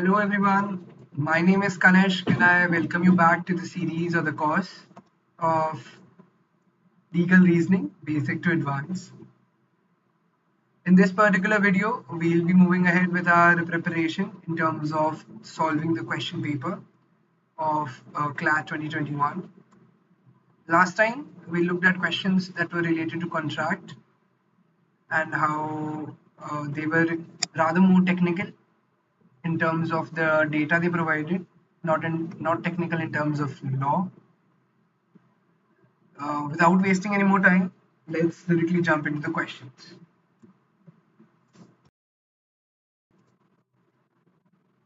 Hello everyone, my name is Kanesh and I welcome you back to the series or the course of Legal Reasoning Basic to Advanced. In this particular video, we'll be moving ahead with our preparation in terms of solving the question paper of CLAT 2021. Last time, we looked at questions that were related to contract and how they were rather more technical in terms of the data they provided, not technical in terms of law. Without wasting any more time, let's directly jump into the questions.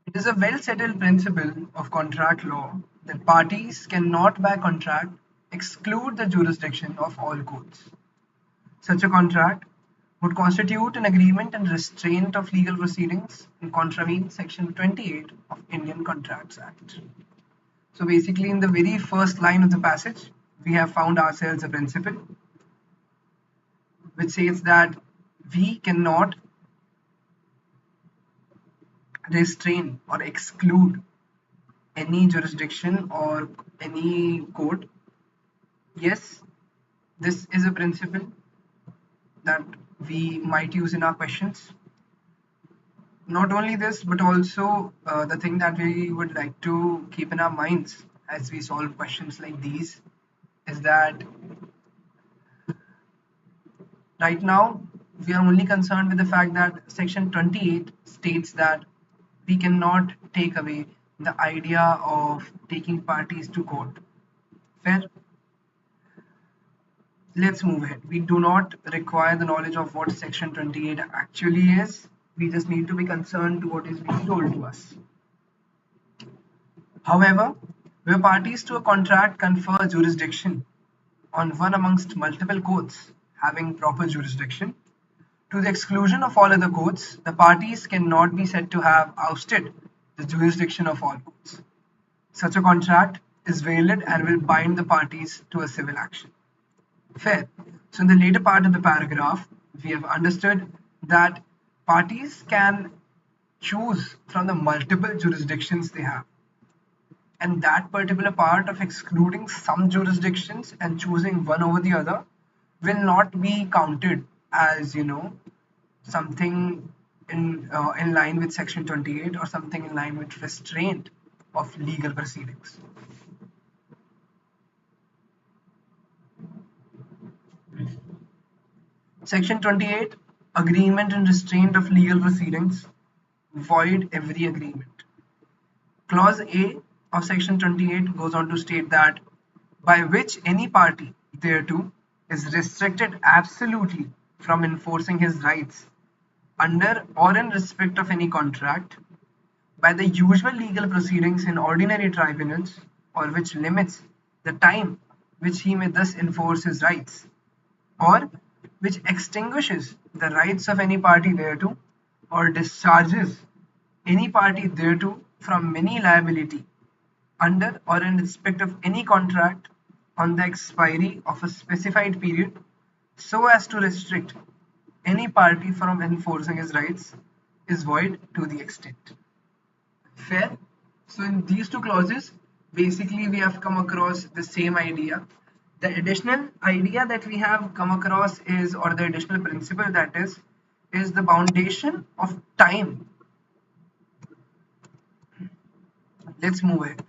It is a well-settled principle of contract law that parties cannot by contract exclude the jurisdiction of all courts. Such a contract would constitute an agreement and restraint of legal proceedings and contravene Section 28 of Indian Contracts Act. So basically, in the very first line of the passage, we have found ourselves a principle which says that we cannot restrain or exclude any jurisdiction or any court. Yes, this is a principle that we might use in our questions. Not only this, but also the thing that we would like to keep in our minds as we solve questions like these is that right now we are only concerned with the fact that Section 28 states that we cannot take away the idea of taking parties to court. Fair? Let's move ahead. We do not require the knowledge of what Section 28 actually is. We just need to be concerned to what is being told to us. However, where parties to a contract confer jurisdiction on one amongst multiple courts having proper jurisdiction, to the exclusion of all other courts, the parties cannot be said to have ousted the jurisdiction of all courts. Such a contract is valid and will bind the parties to a civil action. Fair. So in the later part of the paragraph, we have understood that parties can choose from the multiple jurisdictions they have. And that particular part of excluding some jurisdictions and choosing one over the other will not be counted as, something in line with Section 28 or something in line with restraint of legal proceedings. Section 28, agreement and restraint of legal proceedings, void every agreement. Clause A of Section 28 goes on to state that by which any party thereto is restricted absolutely from enforcing his rights under or in respect of any contract by the usual legal proceedings in ordinary tribunals, or which limits the time which he may thus enforce his rights, or which extinguishes the rights of any party thereto, or discharges any party thereto from any liability under or in respect of any contract on the expiry of a specified period, so as to restrict any party from enforcing his rights, is void to the extent. Fair? So in these two clauses, basically we have come across the same idea. The additional idea that we have come across is, or the additional principle that is the boundation of time. Let's move ahead.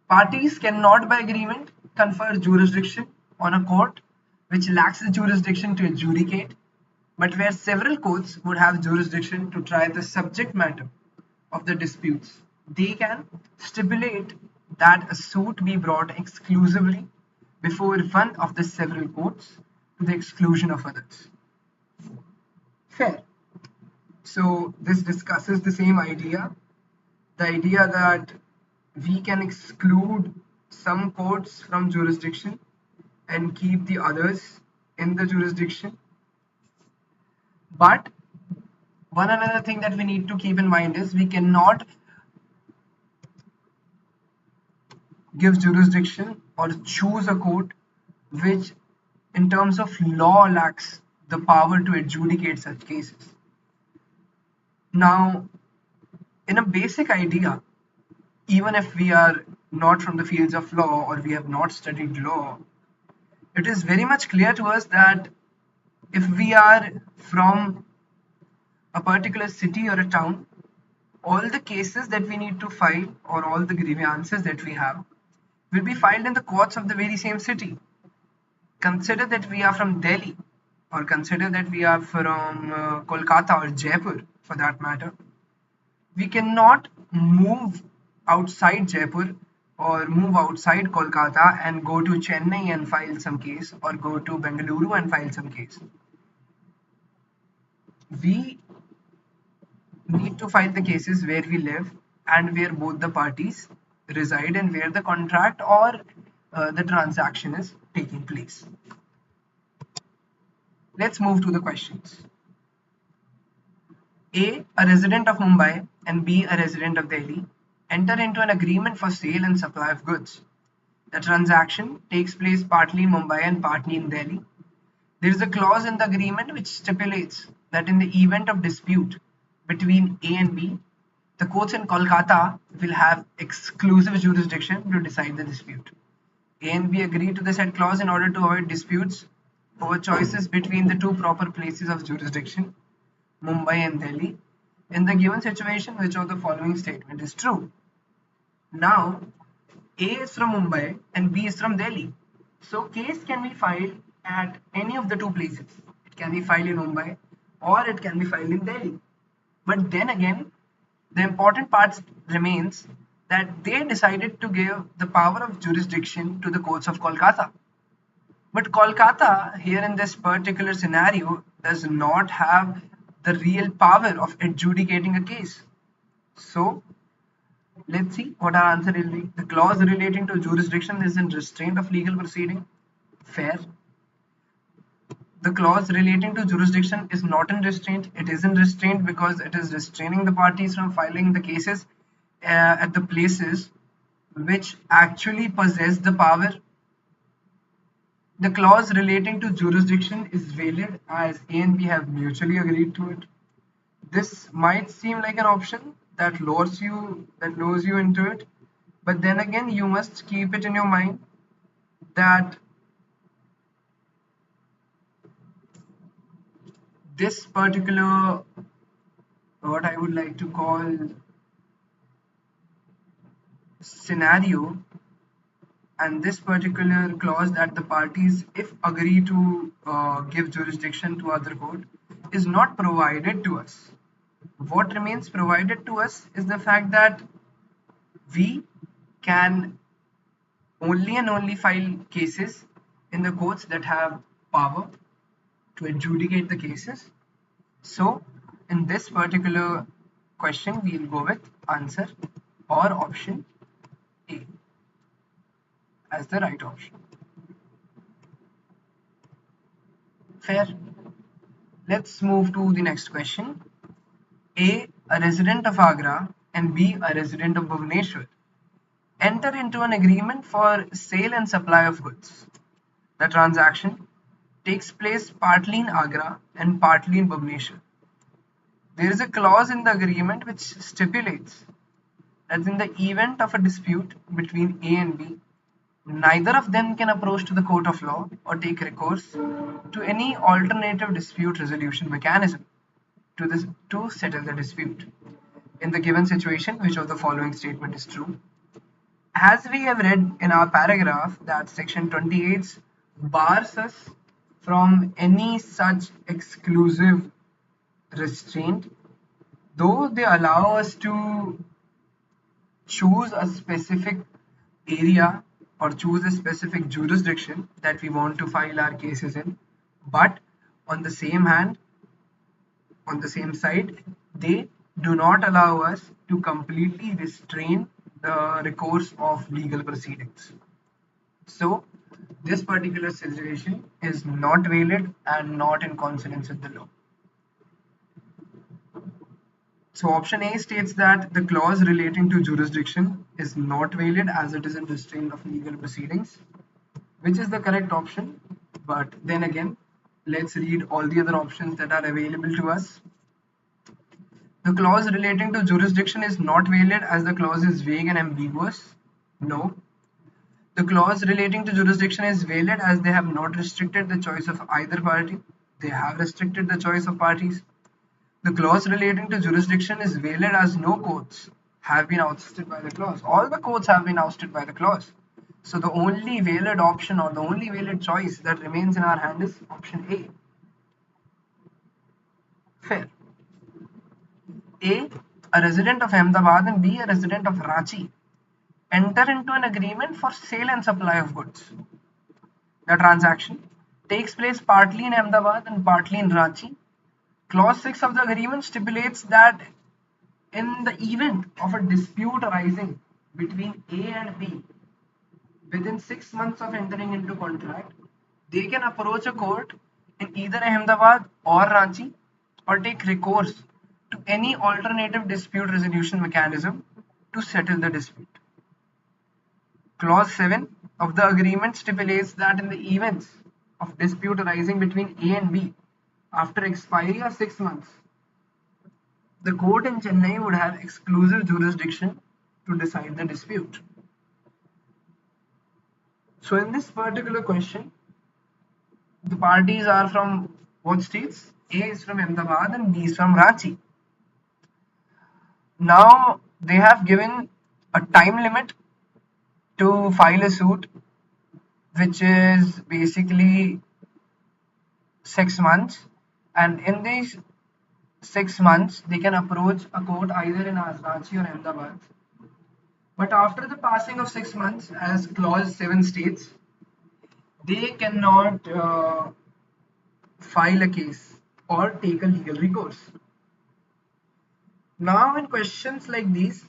Parties cannot by agreement confer jurisdiction on a court which lacks the jurisdiction to adjudicate, but where several courts would have jurisdiction to try the subject matter of the disputes. They can stipulate that a suit be brought exclusively before one of the several courts to the exclusion of others. Fair. So this discusses the same idea, the idea that we can exclude some courts from jurisdiction and keep the others in the jurisdiction. But one another thing that we need to keep in mind is we cannot give jurisdiction or choose a court which in terms of law lacks the power to adjudicate such cases. Now, in a basic idea, even if we are not from the fields of law or we have not studied law, it is very much clear to us that if we are from a particular city or a town, all the cases that we need to file or all the grievances that we have will be filed in the courts of the very same city. Consider that we are from Delhi, or consider that we are from Kolkata or Jaipur for that matter. We cannot move outside Jaipur or move outside Kolkata and go to Chennai and file some case, or go to Bengaluru and file some case. We need to file the cases where we live and where both the parties reside and where the contract or the transaction is taking place. Let's move to the questions. A resident of Mumbai and B, a resident of Delhi, enter into an agreement for sale and supply of goods. The transaction takes place partly in Mumbai and partly in Delhi. There is a clause in the agreement which stipulates that in the event of dispute between A and B, the courts in Kolkata will have exclusive jurisdiction to decide the dispute. A and B agree to the said clause in order to avoid disputes over choices between the two proper places of jurisdiction, Mumbai and Delhi. In the given situation, which of the following statement is true? Now, A is from Mumbai and B is from Delhi. So, case can be filed at any of the two places. It can be filed in Mumbai or it can be filed in Delhi. But then again, the important part remains that they decided to give the power of jurisdiction to the courts of Kolkata. But Kolkata, here in this particular scenario, does not have the real power of adjudicating a case. So, let's see what our answer will be. The clause relating to jurisdiction is in restraint of legal proceeding. Fair. The clause relating to jurisdiction is not in restraint. It is in restraint because it is restraining the parties from filing the cases at the places which actually possess the power. The clause relating to jurisdiction is valid as A and B have mutually agreed to it. This might seem like an option that lures you into it, but then again you must keep it in your mind that this particular, what I would like to call, scenario and this particular clause that the parties, if agree to give jurisdiction to other court, is not provided to us. What remains provided to us is the fact that we can only and only file cases in the courts that have power to adjudicate the cases. So in this particular question, we'll go with answer or option A as the right option. Fair. Let's move to the next question. A resident of Agra and B, a resident of Bhubaneswar, enter into an agreement for sale and supply of goods. The transaction takes place partly in Agra and partly in Bhubaneswar. There is a clause in the agreement which stipulates that in the event of a dispute between A and B, neither of them can approach to the court of law or take recourse to any alternative dispute resolution mechanism to settle the dispute. In the given situation, which of the following statement is true? As we have read in our paragraph that section 28 bars us from any such exclusive restraint, though they allow us to choose a specific area or choose a specific jurisdiction that we want to file our cases in, but on the same hand, on the same side, they do not allow us to completely restrain the recourse of legal proceedings. So this particular situation is not valid and not in consonance with the law. So option A states that the clause relating to jurisdiction is not valid as it is in restraint of legal proceedings, which is the correct option. But then again, let's read all the other options that are available to us. The clause relating to jurisdiction is not valid as the clause is vague and ambiguous. No. The clause relating to jurisdiction is valid as they have not restricted the choice of either party. They have restricted the choice of parties. The clause relating to jurisdiction is valid as no courts have been ousted by the clause. All the courts have been ousted by the clause. So the only valid option or the only valid choice that remains in our hand is option A. Fair. A resident of Ahmedabad and B, a resident of Ranchi, enter into an agreement for sale and supply of goods. The transaction takes place partly in Ahmedabad and partly in Ranchi. Clause 6 of the agreement stipulates that in the event of a dispute arising between A and B within 6 months of entering into contract, they can approach a court in either Ahmedabad or Ranchi or take recourse to any alternative dispute resolution mechanism to settle the dispute. Clause 7 of the agreement stipulates that in the events of dispute arising between A and B after expiry of 6 months, the court in Chennai would have exclusive jurisdiction to decide the dispute. So in this particular question, the parties are from what states? A is from Ahmedabad and B is from Ranchi. Now they have given a time limit to file a suit, which is basically 6 months, and in these 6 months they can approach a court either in Ranchi or Ahmedabad. But after the passing of 6 months, as clause 7 states, they cannot file a case or take a legal recourse. Now in questions like these,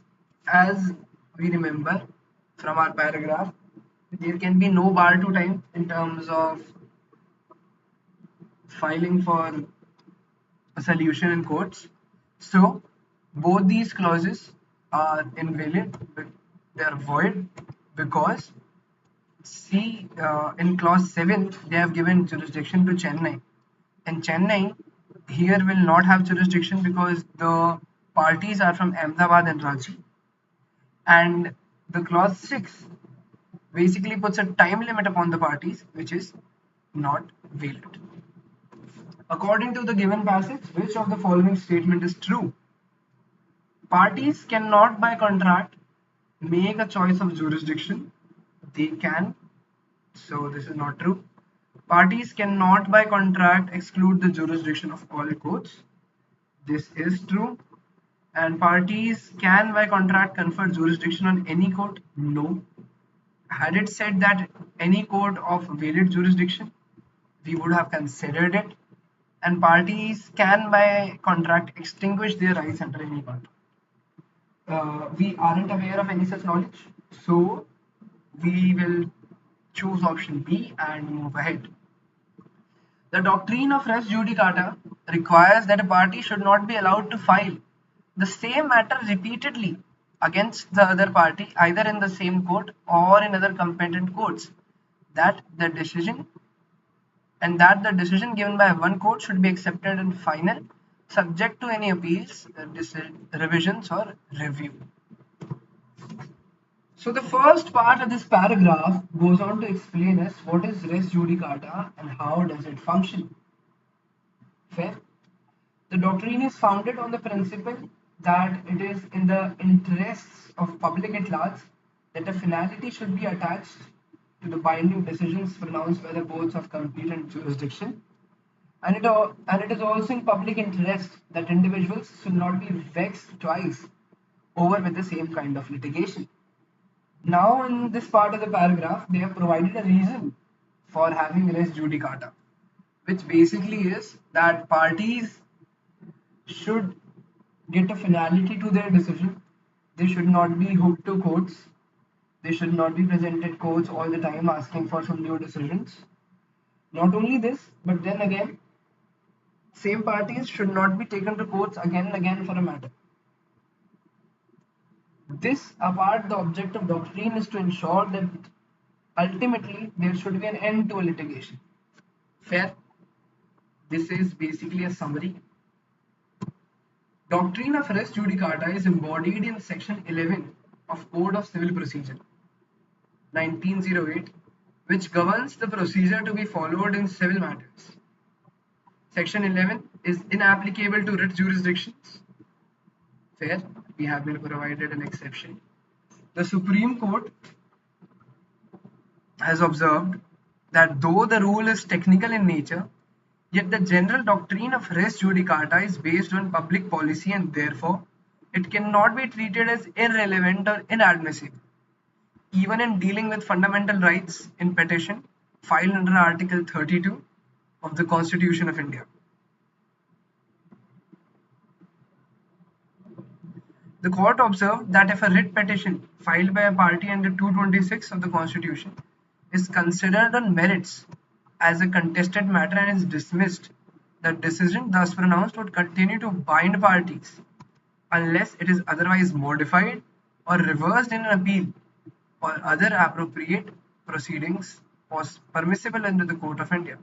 as we remember from our paragraph, there can be no bar to time in terms of filing for a solution in courts. So both these clauses are invalid, they are void, because see, in clause 7 they have given jurisdiction to Chennai, and Chennai here will not have jurisdiction because the parties are from Ahmedabad and Ranchi, and the clause 6 basically puts a time limit upon the parties, which is not valid. According to the given passage, which of the following statement is true? Parties cannot by contract make a choice of jurisdiction. They can, so this is not true. Parties cannot by contract exclude the jurisdiction of all courts. This is true. And parties can by contract confer jurisdiction on any court? No. Had it said that any court of valid jurisdiction, we would have considered it. And parties can by contract extinguish their rights under any court. We aren't aware of any such knowledge, so we will choose option B and move ahead. The doctrine of res judicata requires that a party should not be allowed to file the same matter repeatedly against the other party, either in the same court or in other competent courts, that the decision given by one court should be accepted and final, subject to any appeals, revisions or review. So the first part of this paragraph goes on to explain us what is res judicata and how does it function. Fair? The doctrine is founded on the principle that it is in the interests of public at large that a finality should be attached to the binding decisions pronounced by the courts of competent jurisdiction, and it is also in public interest that individuals should not be vexed twice over with the same kind of litigation. Now in this part of the paragraph, they have provided a reason for having res judicata, which basically is that parties should get a finality to their decision. They should not be hooked to courts. They should not be presented courts all the time asking for some new decisions. Not only this, but then again, same parties should not be taken to courts again and again for a matter. This apart, the object of doctrine is to ensure that ultimately there should be an end to a litigation. Fair? This is basically a summary. Doctrine of res judicata is embodied in Section 11 of Code of Civil Procedure 1908, which governs the procedure to be followed in civil matters. Section 11 is inapplicable to writ jurisdictions. Fair, we have been provided an exception. The Supreme Court has observed that though the rule is technical in nature, yet the general doctrine of res judicata is based on public policy and therefore it cannot be treated as irrelevant or inadmissible, even in dealing with fundamental rights in petition filed under Article 32 of the Constitution of India. The court observed that if a writ petition filed by a party under 226 of the Constitution is considered on merits as a contested matter and is dismissed, the decision thus pronounced would continue to bind parties unless it is otherwise modified or reversed in an appeal or other appropriate proceedings was permissible under the Court of India.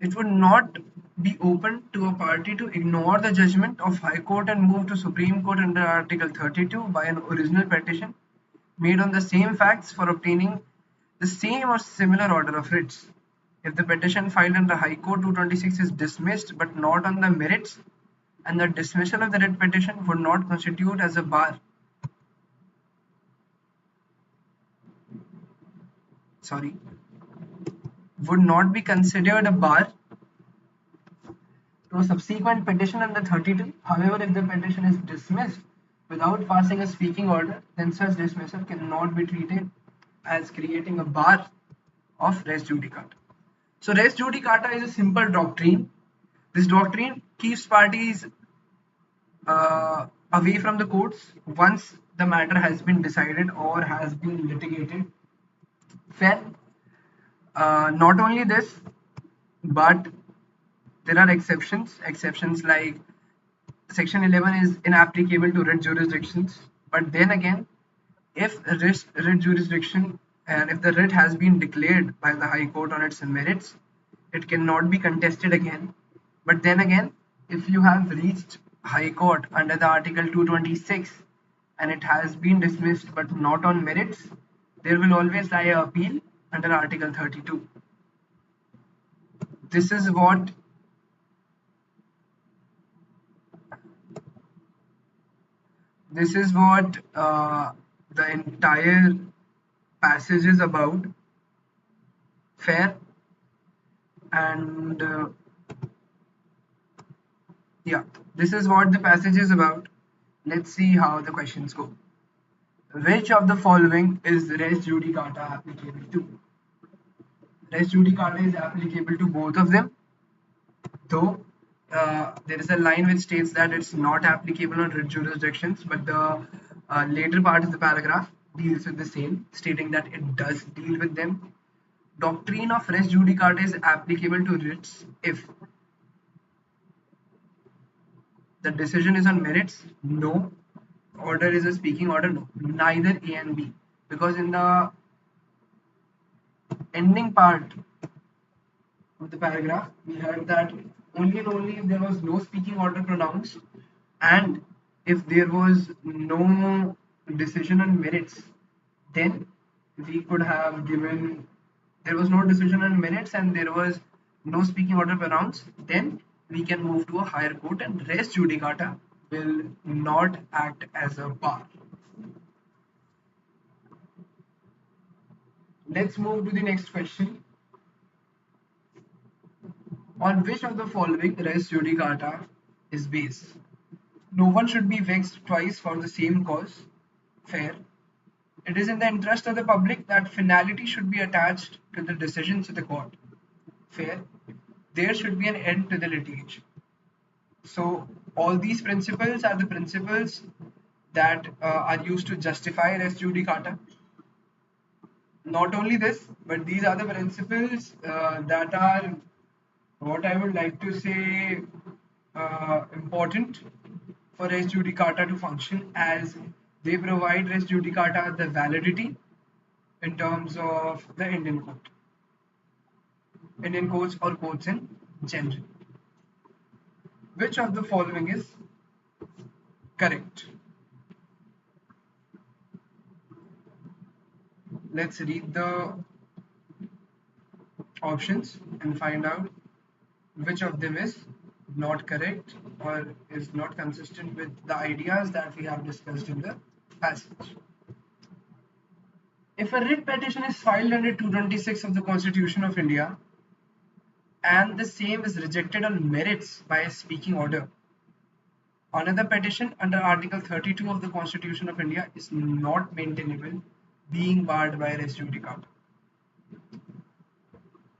It would not be open to a party to ignore the judgment of High Court and move to Supreme Court under Article 32 by an original petition made on the same facts for obtaining the same or similar order of writs. If the petition filed under High Court 226 is dismissed but not on the merits, and the dismissal of the writ petition would not constitute as a bar. Would not be considered a bar to a subsequent petition under 32. However, if the petition is dismissed without passing a speaking order, then such dismissal cannot be treated as creating a bar of res judicata. So res judicata is a simple doctrine. This doctrine keeps parties away from the courts once the matter has been decided or has been litigated. Fair. Not only this, but there are exceptions. Exceptions like Section 11 is inapplicable to writ jurisdictions. But then again, if writ jurisdiction and if the writ has been declared by the High Court on its merits, it cannot be contested again. But then again, if you have reached High Court under the Article 226 and it has been dismissed but not on merits, there will always lie an appeal under Article 32. This is what the entire passage is about. Fair. And yeah, this is what the passage is about. Let's see how the questions go. Which of the following is res judicata applicable to? Res judicata is applicable to both of them, though there is a line which states that it's not applicable on writ jurisdictions, but the later part of the paragraph deals with the same, stating that it does deal with them. Doctrine of res judicata is applicable to writs if the decision is on merits, no. Order is a speaking order, no. Neither A and B, because in the ending part of the paragraph we heard that only and only if there was no speaking order pronounced and if there was no decision on merits, then we could have given, there was no decision on merits and there was no speaking order pronounced, then we can move to a higher court and res judicata will not act as a bar. Let's move to the next question. On which of the following res judicata is based? No one should be vexed twice for the same cause. Fair. It is in the interest of the public that finality should be attached to the decisions of the court. Fair. There should be an end to the litigation. So all these principles are the principles that are used to justify res judicata. Not only this, but these are the principles that are, what I would like to say, important for res judicata to function, as they provide res judicata the validity in terms of the Indian court, Indian courts or courts in general. Which of the following is correct? Let's read the options and find out which of them is not correct or is not consistent with the ideas that we have discussed in the passage. If a writ petition is filed under 226 of the Constitution of India and the same is rejected on merits by a speaking order, another petition under Article 32 of the Constitution of India is not maintainable, being barred by res judicata.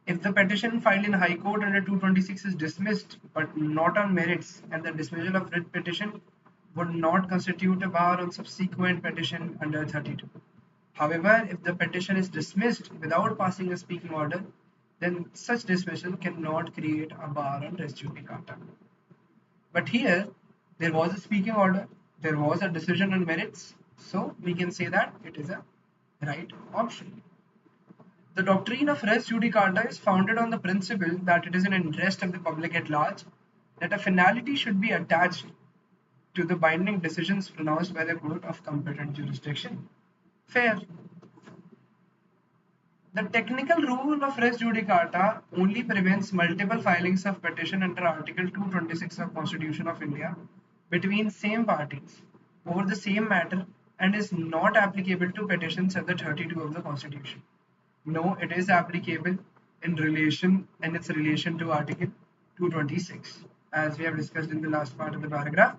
If the petition filed in High Court under 226 is dismissed but not on merits, and the dismissal of writ petition would not constitute a bar on subsequent petition under 32. However, if the petition is dismissed without passing a speaking order, then such dismissal cannot create a bar on res judicata. But here, there was a speaking order, there was a decision on merits, so we can say that it is a right option. The doctrine of res judicata is founded on the principle that it is an interest of the public at large that a finality should be attached to the binding decisions pronounced by the court of competent jurisdiction. Fair. The technical rule of res judicata only prevents multiple filings of petition under Article 226 of Constitution of India between same parties over the same matter and is not applicable to petitions under 32 of the Constitution. No, it is applicable in its relation to Article 226, as we have discussed in the last part of the paragraph.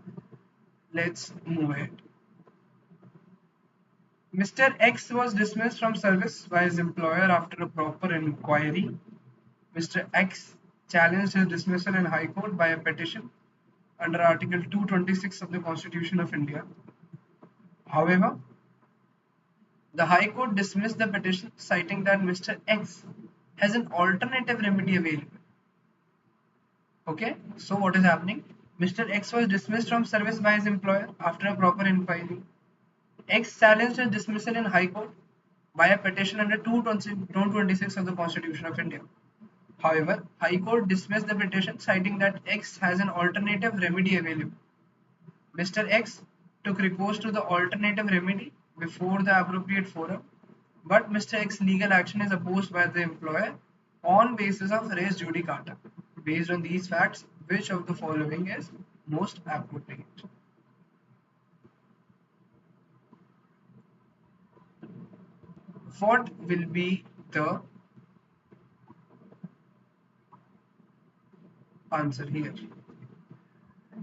Let's move ahead. Mr. X was dismissed from service by his employer after a proper inquiry. Mr. X challenged his dismissal in High Court by a petition under Article 226 of the Constitution of India. However, the High Court dismissed the petition, citing that Mr. X has an alternative remedy available. Okay, so what is happening? Mr. X was dismissed from service by his employer after a proper inquiry. X challenged his dismissal in High Court by a petition under 226 of the Constitution of India. However, High Court dismissed the petition, citing that X has an alternative remedy available. Mr. X took recourse to the alternative remedy before the appropriate forum, but Mr. X's legal action is opposed by the employer on basis of res judicata. Based on these facts, which of the following is most appropriate? What will be the answer here?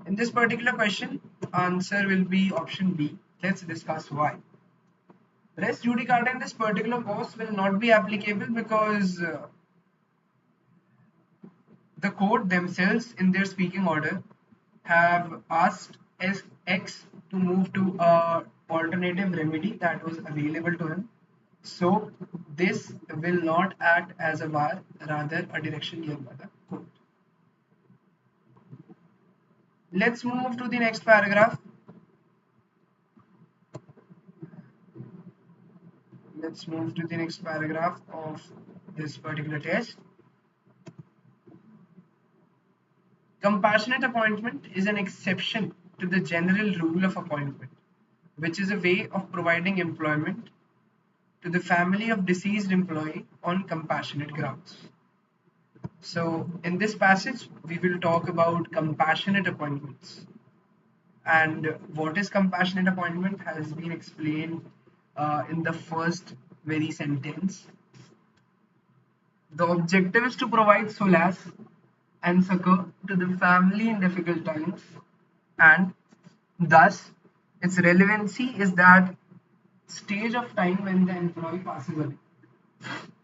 In this particular question, answer will be option B. Let's discuss why. Res judicata in this particular case will not be applicable because the court themselves in their speaking order have asked X to move to a alternative remedy that was available to him. So this will not act as a bar, rather a direction given by the court. Let's move to the next paragraph. Let's move to the next paragraph of this particular test. Compassionate appointment is an exception to the general rule of appointment, which is a way of providing employment to the family of deceased employee on compassionate grounds. So in this passage, we will talk about compassionate appointments. And what is compassionate appointment has been explained in the first very sentence. The objective is to provide solace and succor to the family in difficult times, and thus its relevancy is that stage of time when the employee passes away.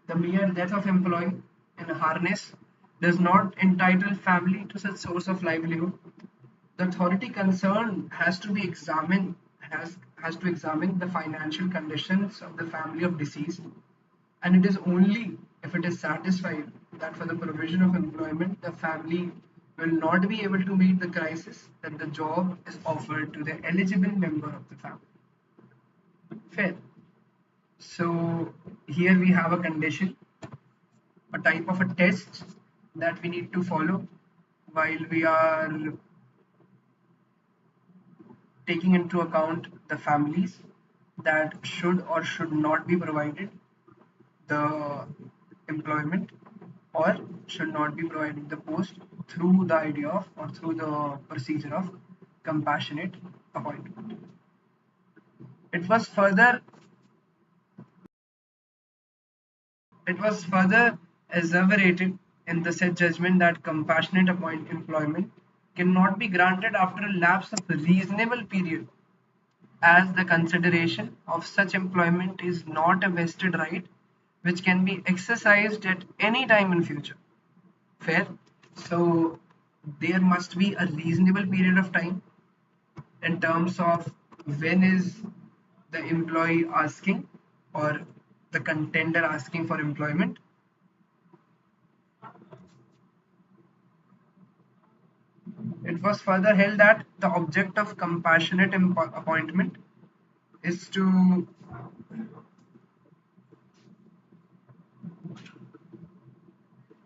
The mere death of employee in a harness does not entitle family to such source of livelihood. The authority concerned has to examine the financial conditions of the family of deceased, and it is only if it is satisfied that for the provision of employment the family will not be able to meet the crisis that the job is offered to the eligible member of the family. Fair. So here we have a condition, a type of a test that we need to follow while we are taking into account the families that should or should not be provided the employment or should not be provided the post through the idea of or through the procedure of compassionate appointment. It was further It was further asseverated in the said judgment that compassionate employment cannot be granted after a lapse of a reasonable period, as the consideration of such employment is not a vested right which can be exercised at any time in future. Fair? So there must be a reasonable period of time in terms of when is the employee asking or the contender asking for employment. It was further held that the object of compassionate appointment is to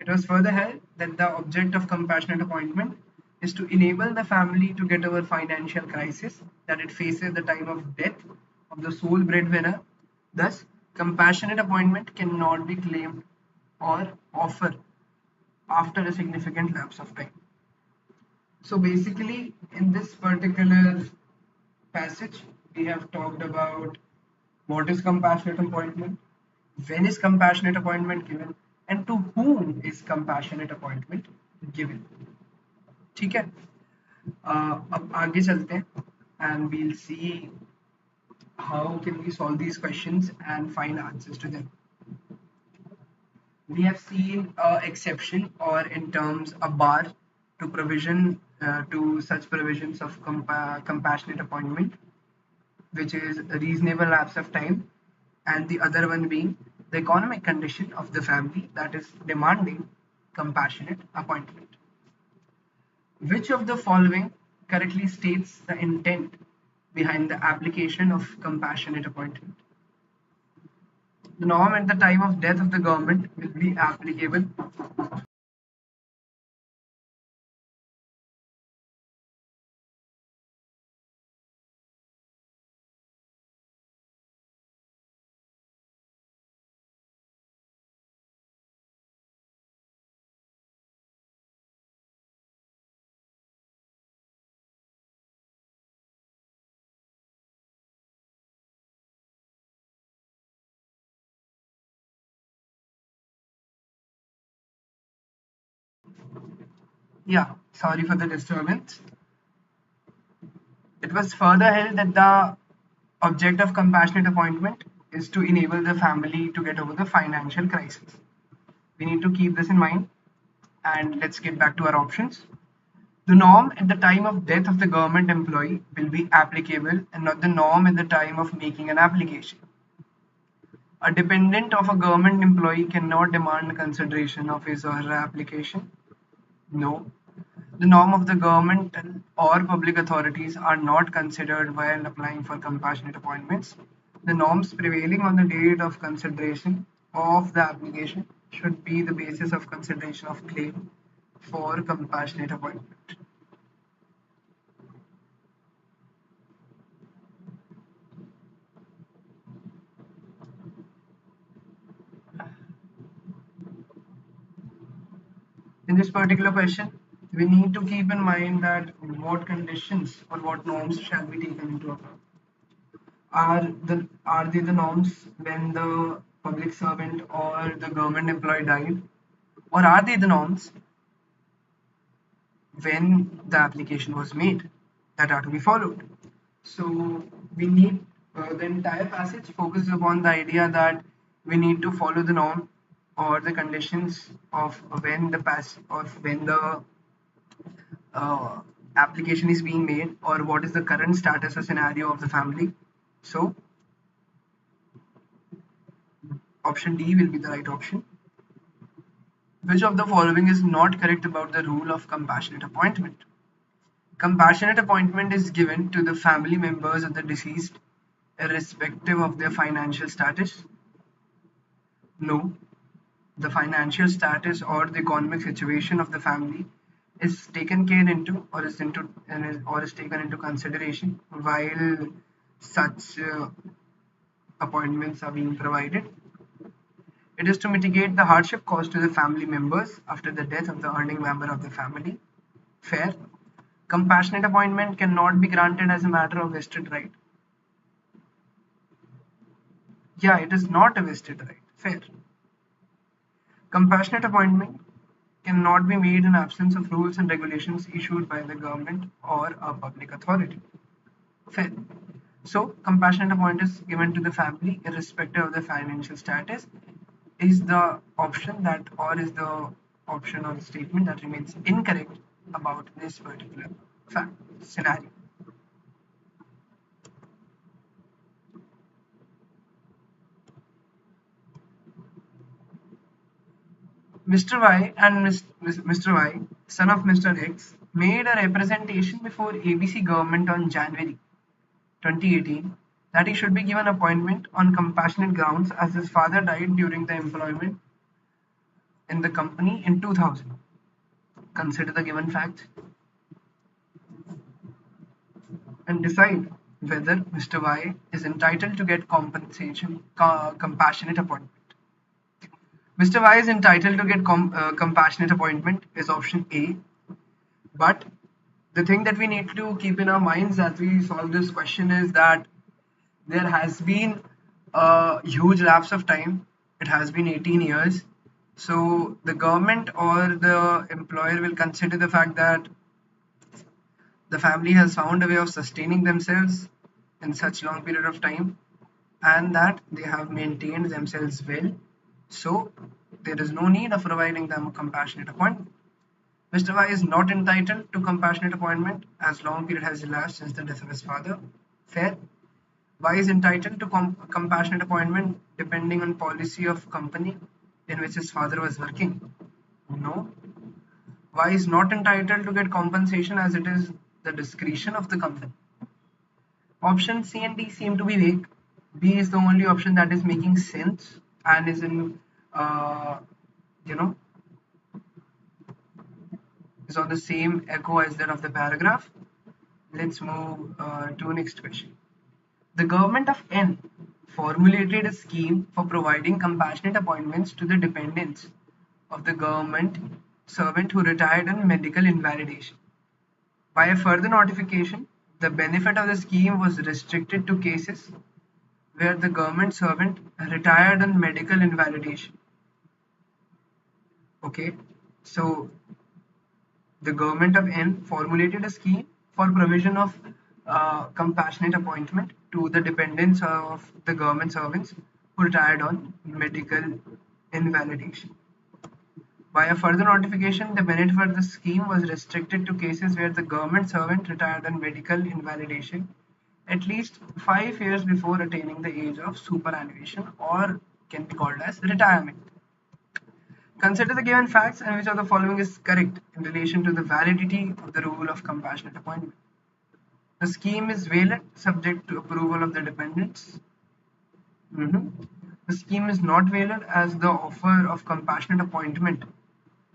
it was further held that the object of compassionate appointment is to enable the family to get over financial crisis that it faces at the time of death of the sole breadwinner. Thus, compassionate appointment cannot be claimed or offered after a significant lapse of time. So basically, in this particular passage, we have talked about what is compassionate appointment, when is compassionate appointment given, and to whom is compassionate appointment given. ठीक है, अब आगे चलते हैं and we'll see how can we solve these questions and find answers to them. We have seen exception or in terms a bar to provision to such provisions of compassionate appointment, which is a reasonable lapse of time, and the other one being the economic condition of the family that is demanding compassionate appointment. Which of the following correctly states the intent behind the application of compassionate appointment? The norm at the time of death of the government will be applicable. Yeah, sorry for the disturbance. It was further held that the object of compassionate appointment is to enable the family to get over the financial crisis. We need to keep this in mind, and let's get back to our options. The norm at the time of death of the government employee will be applicable and not the norm at the time of making an application. A dependent of a government employee cannot demand consideration of his or her application. No. The norm of the government or public authorities are not considered while applying for compassionate appointments. The norms prevailing on the date of consideration of the application should be the basis of consideration of claim for compassionate appointment. In this particular question, we need to keep in mind that what conditions or what norms shall be taken into account. Are they the norms when the public servant or the government employee died, or are they the norms when the application was made that are to be followed? So we need the entire passage focuses upon the idea that we need to follow the norm or the conditions of when the application is being made or what is the current status or scenario of the family. So option D will be the right option. Which of the following is not correct about the rule of compassionate appointment? Compassionate appointment is given to the family members of the deceased irrespective of their financial status. No, the financial status or the economic situation of the family is taken care into or is taken into consideration while such appointments are being provided. It is to mitigate the hardship caused to the family members after the death of the earning member of the family. Fair. Compassionate appointment cannot be granted as a matter of vested right. Yeah, it is not a vested right. Fair. Compassionate appointment cannot be made in absence of rules and regulations issued by the government or a public authority. Fair. So, compassionate appointment is given to the family irrespective of the financial status is the option that or is the option or the statement that remains incorrect about this particular fact scenario. Mr. Y and Mr. Y, son of Mr. X, made a representation before ABC government on January 2018 that he should be given appointment on compassionate grounds as his father died during the employment in the company in 2000. Consider the given facts and decide whether Mr. Y is entitled to get compassionate appointment. Mr. Y is entitled to get compassionate appointment is option A, but the thing that we need to keep in our minds as we solve this question is that there has been a huge lapse of time. It has been 18 years. So the government or the employer will consider the fact that the family has found a way of sustaining themselves in such long period of time and that they have maintained themselves well. So there is no need of providing them a compassionate appointment. Mr. Y is not entitled to compassionate appointment as long period has elapsed since the death of his father. Fair. Y is entitled to compassionate appointment depending on policy of company in which his father was working. No. Y is not entitled to get compensation as it is the discretion of the company. Option C and D seem to be vague. B is the only option that is making sense and is in, you know, is on the same echo as that of the paragraph. Let's move to next question. The government of N formulated a scheme for providing compassionate appointments to the dependents of the government servant who retired on medical invalidation. By a further notification, the benefit of the scheme was restricted to cases where the government servant retired on medical invalidation. Okay, so the government of N formulated a scheme for provision of compassionate appointment to the dependents of the government servants who retired on medical invalidation. By a further notification, the benefit of the scheme was restricted to cases where the government servant retired on medical invalidation at least 5 years before attaining the age of superannuation or can be called as retirement. Consider the given facts and which of the following is correct in relation to the validity of the rule of compassionate appointment. The scheme is valid subject to approval of the dependents. The scheme is not valid as the offer of compassionate appointment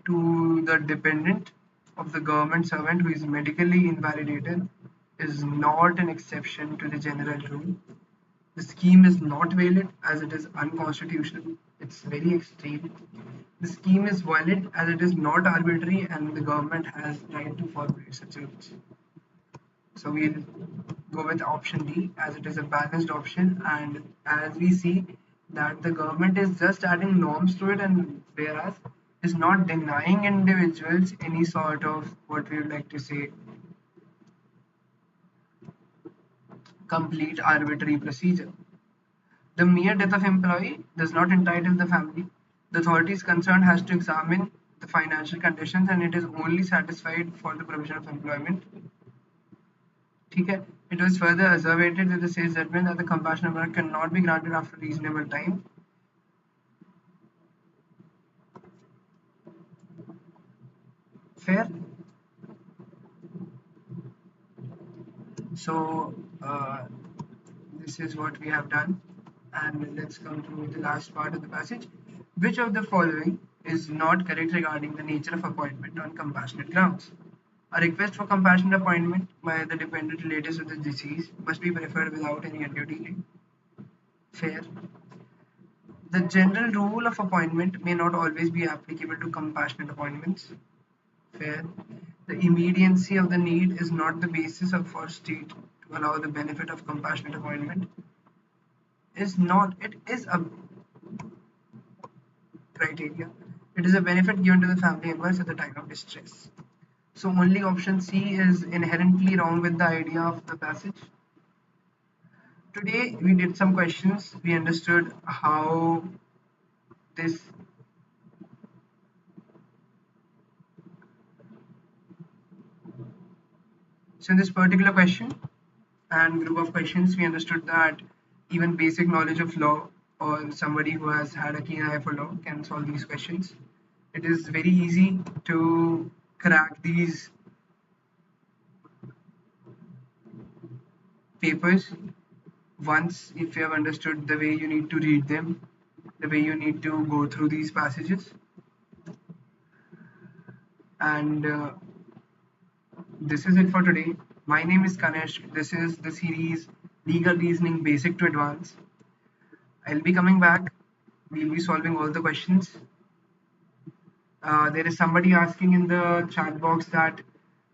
to the dependent of the government servant who is medically invalidated is not an exception to the general rule. The scheme is not valid as it is unconstitutional. It's very extreme. The scheme is valid as it is not arbitrary and the government has right to formulate such rules. So we'll go with option D as it is a balanced option, and as we see that the government is just adding norms to it and whereas is not denying individuals any sort of what we would like to say complete arbitrary procedure. The mere death of employee does not entitle the family. The authorities concerned has to examine the financial conditions and it is only satisfied for the provision of employment. Okay. It was further asserted with the sage judgment that the compassionate appointment cannot be granted after reasonable time. Fair. So this is what we have done, and let's come to the last part of the passage. Which of the following is not correct regarding the nature of appointment on compassionate grounds. A request for compassionate appointment by the dependent relatives of the deceased must be preferred without any undue delay. Fair. The general rule of appointment may not always be applicable to compassionate appointments. Fair. The immediacy of the need is not the basis of for state to allow the benefit of compassionate appointment. It is a criteria. It is a benefit given to the family members at the time of distress. So only option C is inherently wrong with the idea of the passage. Today we did some questions. We understood how this so in this particular question and group of questions we understood that even basic knowledge of law or somebody who has had a keen eye for law can solve these questions. It is very easy to crack these papers once if you have understood the way you need to read them, the way you need to go through these passages. And this is it for today. My name is Kanesh. This is the series Legal Reasoning Basic to Advanced. I'll be coming back. We'll be solving all the questions. There is somebody asking in the chat box that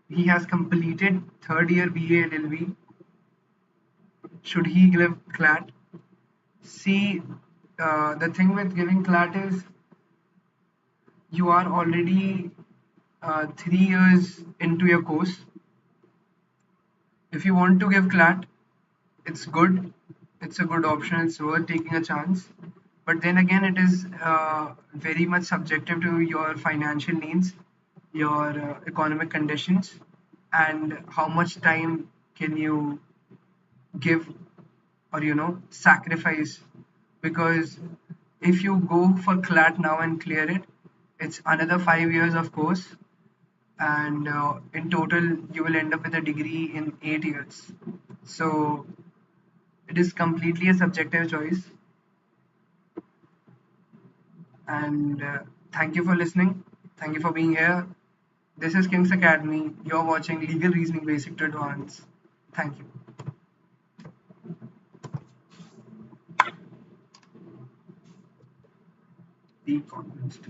he has completed third year BA LLB. Should he give CLAT? See, the thing with giving CLAT is you are already 3 years into your course. If you want to give CLAT, it's good. It's a good option. It's worth taking a chance. But then again, it is very much subjective to your financial needs, your economic conditions, and how much time can you give or sacrifice. Because if you go for CLAT now and clear it, it's another 5 years of course, and in total you will end up with a degree in 8 years. So it is completely a subjective choice. And thank you for listening. Thank you for being here. This is King's Academy. You're watching Legal Reasoning Basic to Advanced. Thank you. The Economist.